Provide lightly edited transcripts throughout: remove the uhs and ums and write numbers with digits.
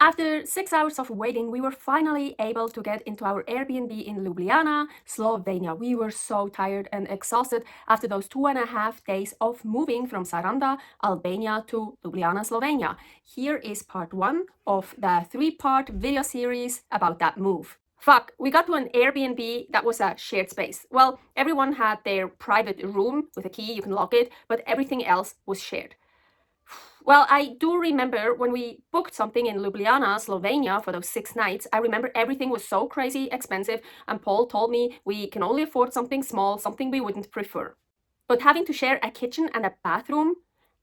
After 6 hours of waiting, we were finally able to get into our Airbnb in Ljubljana, Slovenia. We were so tired and exhausted after those 2.5 days of moving from Saranda, Albania to Ljubljana, Slovenia. Here is part 1 of the 3-part video series about that move. Fuck, we got to an Airbnb that was a shared space. Well, everyone had their private room with a key, you can lock it, but everything else was shared. Well, I do remember when we booked something in Ljubljana, Slovenia for those 6 nights, I remember everything was so crazy expensive and Paul told me we can only afford something small, something we wouldn't prefer. But having to share a kitchen and a bathroom,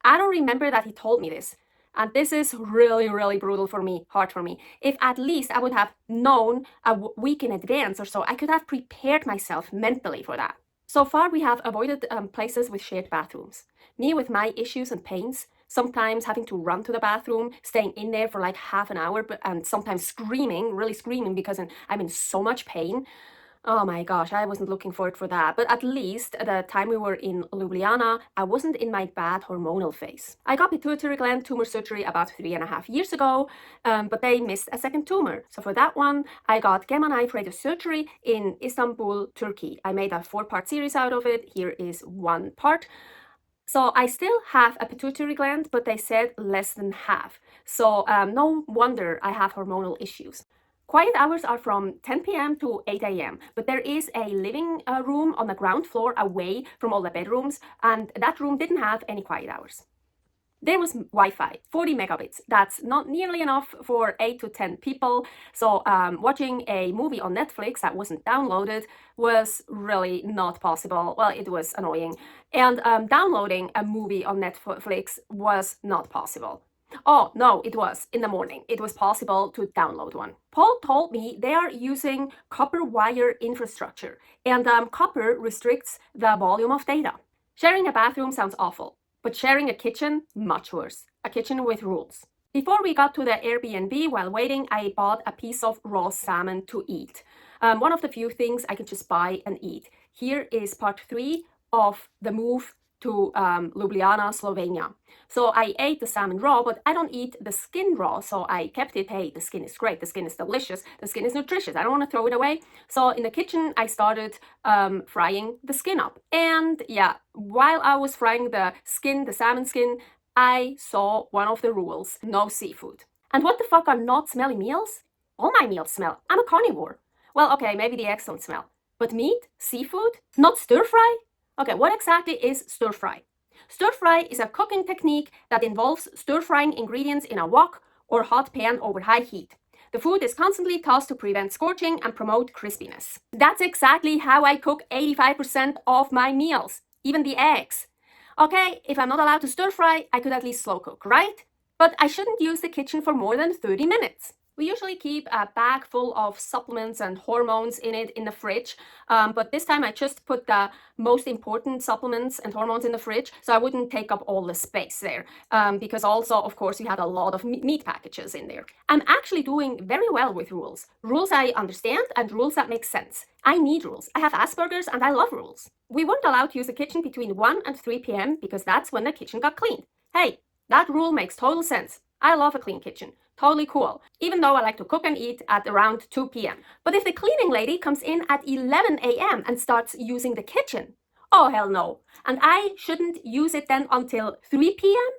I don't remember that he told me this. And this is really, really brutal for me, hard for me. If at least I would have known a week in advance or so, I could have prepared myself mentally for that. So far, we have avoided places with shared bathrooms. Me with my issues and pains, sometimes having to run to the bathroom, staying in there for like half an hour, and sometimes screaming, really screaming because I'm in so much pain. Oh my gosh, I wasn't looking forward for that. But at least at the time we were in Ljubljana, I wasn't in my bad hormonal phase. I got pituitary gland tumor surgery about 3.5 years ago, but they missed a second tumor. So for that one, I got Gammamesser-Radiochirurgie radiosurgery in Istanbul, Turkey. I made a 4-part series out of it. Here is 1 part. So I still have a pituitary gland, but they said less than half. So no wonder I have hormonal issues. Quiet hours are from 10 p.m. to 8 a.m., but there is a living room on the ground floor away from all the bedrooms, and that room didn't have any quiet hours. There was Wi-Fi, 40 megabits. That's not nearly enough for 8 to 10 people. So watching a movie on Netflix that wasn't downloaded was really not possible. Well, it was annoying. And downloading a movie on Netflix was not possible. Oh, no, it was in the morning. It was possible to download one. Paul told me they are using copper wire infrastructure, and copper restricts the volume of data. Sharing a bathroom sounds awful. But sharing a kitchen, much worse. A kitchen with rules. Before we got to the Airbnb, while waiting, I bought a piece of raw salmon to eat. One of the few things I can just buy and eat. Here is part 3 of the move to Ljubljana, Slovenia. So I ate the salmon raw, but I don't eat the skin raw, so I kept it. Hey, the skin is great, the skin is delicious, the skin is nutritious, I don't want to throw it away. So in the kitchen, I started frying the skin up. And yeah, while I was frying the skin, the salmon skin, I saw one of the rules: no seafood. And what the fuck are not smelly meals? All my meals smell. I'm a carnivore. Well, okay, maybe the eggs don't smell. But meat? Seafood? Not stir fry? Okay, what exactly is stir fry? Stir fry is a cooking technique that involves stir-frying ingredients in a wok or hot pan over high heat. The food is constantly tossed to prevent scorching and promote crispiness. That's exactly how I cook 85% of my meals, even the eggs. Okay, if I'm not allowed to stir fry, I could at least slow cook, right? But I shouldn't use the kitchen for more than 30 minutes. We usually keep a bag full of supplements and hormones in it in the fridge, but this time I just put the most important supplements and hormones in the fridge so I wouldn't take up all the space there, because also, of course, we had a lot of meat packages in there. I'm actually doing very well with rules. Rules I understand and rules that make sense. I need rules. I have Asperger's and I love rules. We weren't allowed to use the kitchen between 1 and 3 p.m. because that's when the kitchen got cleaned. Hey, that rule makes total sense. I love a clean kitchen. Totally cool, even though I like to cook and eat at around 2 p.m. But if the cleaning lady comes in at 11 a.m. and starts using the kitchen, oh hell no. And I shouldn't use it then until 3 p.m.?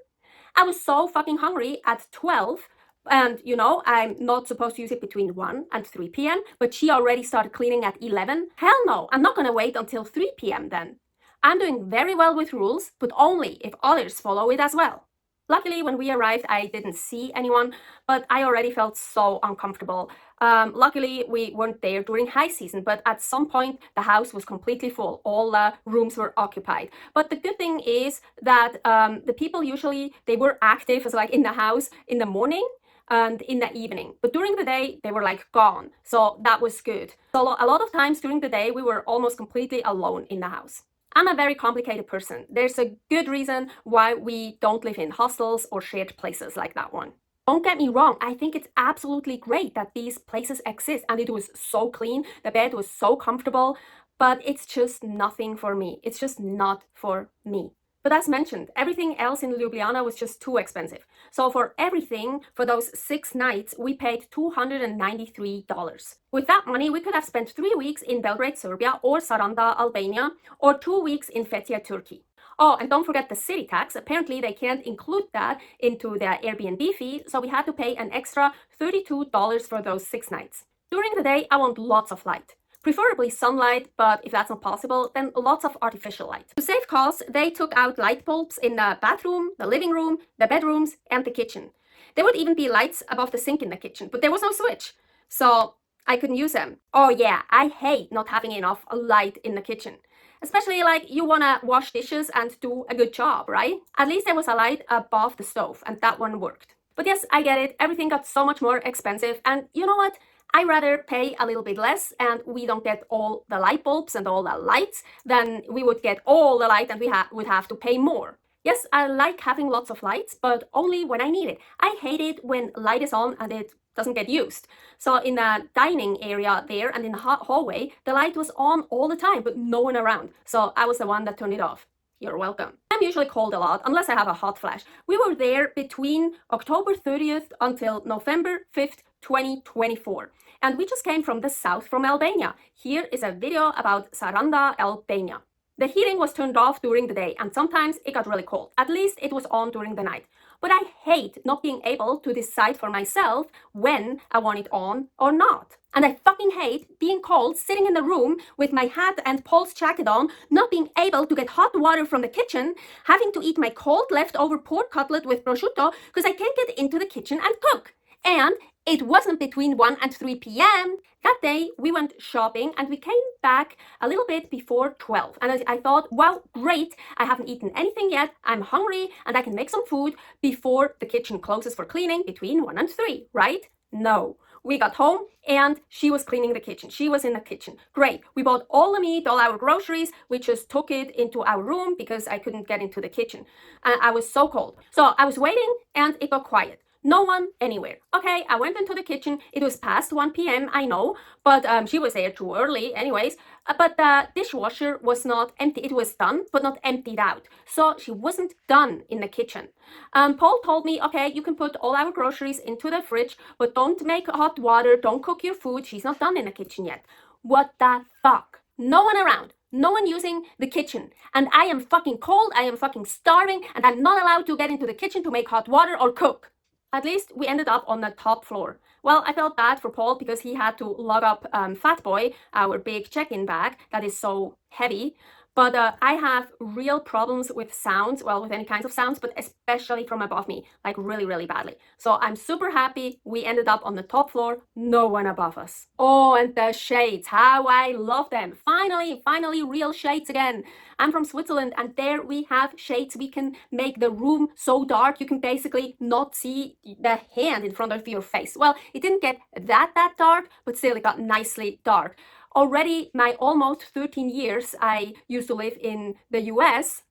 I was so fucking hungry at 12, and you know, I'm not supposed to use it between 1 and 3 p.m., but she already started cleaning at 11. Hell no, I'm not gonna wait until 3 p.m. then. I'm doing very well with rules, but only if others follow it as well. Luckily, when we arrived, I didn't see anyone, but I already felt so uncomfortable. Luckily, we weren't there during high season, but at some point, the house was completely full. All the rooms were occupied. But the good thing is that the people usually, they were active, as like in the house in the morning and in the evening. But during the day, they were like gone. So that was good. So a lot of times during the day, we were almost completely alone in the house. I'm a very complicated person. There's a good reason why we don't live in hostels or shared places like that one. Don't get me wrong, I think it's absolutely great that these places exist and it was so clean, the bed was so comfortable, but it's just nothing for me. It's just not for me. But as mentioned, everything else in Ljubljana was just too expensive. So for everything, for those 6 nights, we paid $293. With that money, we could have spent 3 weeks in Belgrade, Serbia, or Saranda, Albania, or 2 weeks in Fethiye, Turkey. Oh, and don't forget the city tax. Apparently, they can't include that into their Airbnb fee, so we had to pay an extra $32 for those 6 nights. During the day, I want lots of light. Preferably sunlight, but if that's not possible, then lots of artificial light. To save costs, they took out light bulbs in the bathroom, the living room, the bedrooms, and the kitchen. There would even be lights above the sink in the kitchen, but there was no switch, so I couldn't use them. Oh yeah, I hate not having enough light in the kitchen. Especially like you wanna wash dishes and do a good job, right? At least there was a light above the stove, and that one worked. But yes, I get it, everything got so much more expensive, and you know what? I rather pay a little bit less and we don't get all the light bulbs and all the lights than we would get all the light and we would have to pay more. Yes, I like having lots of lights, but only when I need it. I hate it when light is on and it doesn't get used. So in the dining area there and in the hallway, the light was on all the time, but no one around. So I was the one that turned it off. You're welcome. I'm usually cold a lot, unless I have a hot flash. We were there between October 30th until November 5th, 2024. And we just came from the south, from Albania. Here is a video about Saranda, Albania. The heating was turned off during the day, and sometimes it got really cold. At least it was on during the night. But I hate not being able to decide for myself when I want it on or not. And I fucking hate being cold, sitting in the room with my hat and Paul's jacket on, not being able to get hot water from the kitchen, having to eat my cold leftover pork cutlet with prosciutto because I can't get into the kitchen and cook. And it wasn't between 1 and 3 p.m. That day, we went shopping and we came back a little bit before 12. And I thought, well, great, I haven't eaten anything yet, I'm hungry, and I can make some food before the kitchen closes for cleaning between 1 and 3, right? No. We got home and she was cleaning the kitchen. She was in the kitchen. Great. We bought all the meat, all our groceries. We just took it into our room because I couldn't get into the kitchen. And I was so cold. So I was waiting and it got quiet. No one anywhere. Okay, I went into the kitchen. It was past 1 p.m., I know, but she was there too early anyways. But the dishwasher was not empty. It was done, but not emptied out. So she wasn't done in the kitchen. Paul told me, okay, you can put all our groceries into the fridge, but don't make hot water, don't cook your food. She's not done in the kitchen yet. What the fuck? No one around. No one using the kitchen. And I am fucking cold, I am fucking starving, and I'm not allowed to get into the kitchen to make hot water or cook. At least we ended up on the top floor. Well, I felt bad for Paul because he had to lug up Fat Boy, our big check-in bag that is so heavy. But I have real problems with sounds, well, with any kinds of sounds, but especially from above me, like really, really badly. So I'm super happy we ended up on the top floor, no one above us. Oh, and the shades, how I love them. Finally, real shades again. I'm from Switzerland and there we have shades. We can make the room so dark you can basically not see the hand in front of your face. Well, it didn't get that dark, but still it got nicely dark. Already my almost 13 years I used to live in the US.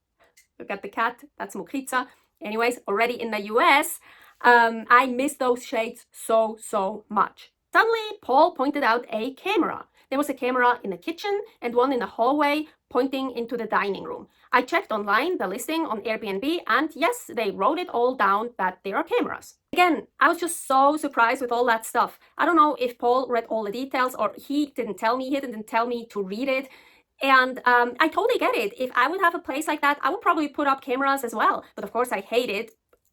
Look at the cat, that's Mokrica. Anyways, already in the US, I miss those shades so much. Suddenly, Paul pointed out a camera. There was a camera in the kitchen and one in the hallway pointing into the dining room. I checked online the listing on Airbnb and yes, they wrote it all down that there are cameras. Again, I was just so surprised with all that stuff. I don't know if Paul read all the details or he didn't tell me to read it. And I totally get it. If I would have a place like that, I would probably put up cameras as well. But of course, I hate it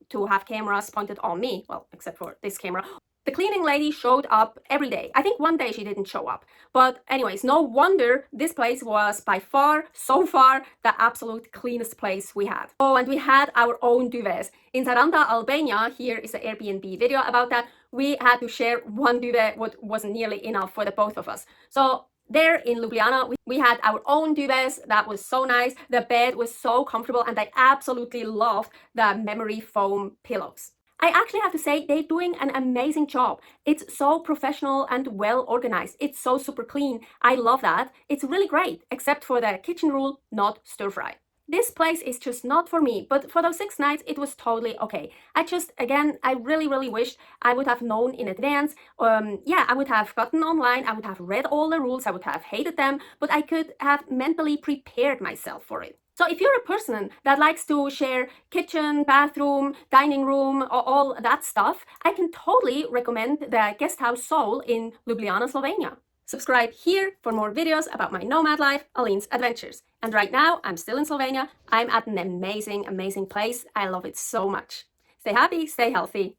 to have cameras pointed on me. Well, except for this camera. The cleaning lady showed up every day. I think one day she didn't show up. But anyways, no wonder this place was by far, so far, the absolute cleanest place we had. Oh, and we had our own duvets. In Saranda, Albania, here is an Airbnb video about that, we had to share one duvet, what wasn't nearly enough for the both of us. So there in Ljubljana, we had our own duvets. That was so nice. The bed was so comfortable and I absolutely loved the memory foam pillows. I actually have to say they're doing an amazing job. It's so professional and well organized. It's so super clean. I love that. It's really great, except for the kitchen rule, not stir fry. This place is just not for me, but for those 6 nights, it was totally okay. I really wished I would have known in advance. Yeah, I would have gotten online, I would have read all the rules, I would have hated them, but I could have mentally prepared myself for it. So if you're a person that likes to share kitchen, bathroom, dining room, all that stuff, I can totally recommend the guest house Soul in Ljubljana, Slovenia. Subscribe here for more videos about my nomad life, Aline's adventures. And right now, I'm still in Slovenia. I'm at an amazing, amazing place. I love it so much. Stay happy, stay healthy.